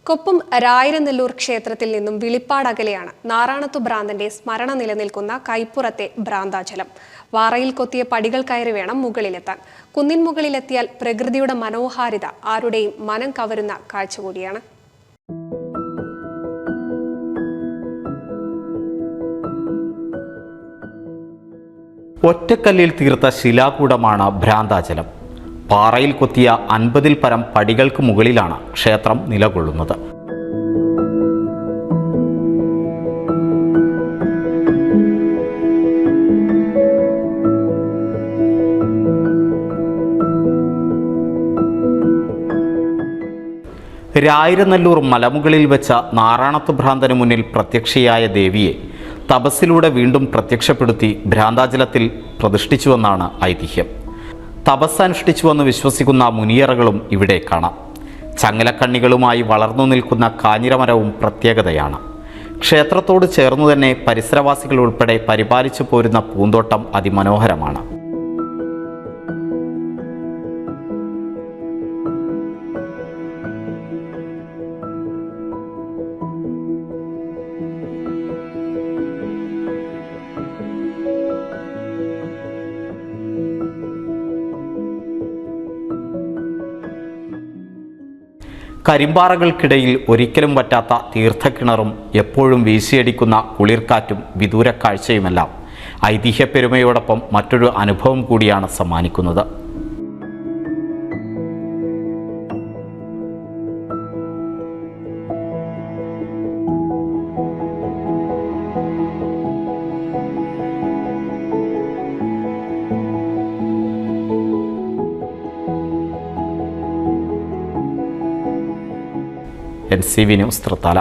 കൊപ്പം രായിരനെല്ലൂർ ക്ഷേത്രത്തിൽ നിന്നും വിളിപ്പാട് അകലെയാണ് നാറാണത്തു ഭ്രാന്തന്റെ സ്മരണ നിലനിൽക്കുന്ന കൈപ്പുറത്തെ ഭ്രാന്താചലം. വാറയിൽ കൊത്തിയ പടികൾ കയറി വേണം മുകളിലെത്താൻ. കുന്നിൻ മുകളിലെത്തിയാൽ പ്രകൃതിയുടെ മനോഹാരിത ആരുടെയും മനം കവരുന്ന കാഴ്ച കൂടിയാണ്. ഒറ്റക്കല്ലിൽ തീർത്ത ശിലാകൂടമാണ് ഭ്രാന്താചലം. പാറയിൽ കൊത്തിയ 50-ൽ പരം പടികൾക്ക് മുകളിലാണ് ക്ഷേത്രം നിലകൊള്ളുന്നത്. രായിരനെല്ലൂർ മലമുകളിൽ വെച്ച നാറാണത്ത് ഭ്രാന്തന് മുന്നിൽ പ്രത്യക്ഷയായ ദേവിയെ തപസ്സിലൂടെ വീണ്ടും പ്രത്യക്ഷപ്പെടുത്തി ഭ്രാന്താചലത്തിൽ പ്രതിഷ്ഠിച്ചുവെന്നാണ് ഐതിഹ്യം. തപസ്സനുഷ്ഠിച്ചുവെന്ന് വിശ്വസിക്കുന്ന മുനിയറകളും ഇവിടെ കാണാം. ചങ്ങലക്കണ്ണികളുമായി വളർന്നു നിൽക്കുന്ന കാഞ്ഞിരമരവും പ്രത്യേകതയാണ്. ക്ഷേത്രത്തോട് ചേർന്നു തന്നെ പരിസരവാസികൾ ഉൾപ്പെടെ പരിപാലിച്ചു പോരുന്ന പൂന്തോട്ടം അതിമനോഹരമാണ്. കരിമ്പാറകൾക്കിടയിൽ ഒരിക്കലും പറ്റാത്ത തീർത്ഥക്കിണറും എപ്പോഴും വീശിയടിക്കുന്ന കുളിർക്കാറ്റും വിദൂരക്കാഴ്ചയുമെല്ലാം ഐതിഹ്യപ്പെരുമയോടൊപ്പം മറ്റൊരു അനുഭവം കൂടിയാണ് സമ്മാനിക്കുന്നത്. NCV news Thrithala.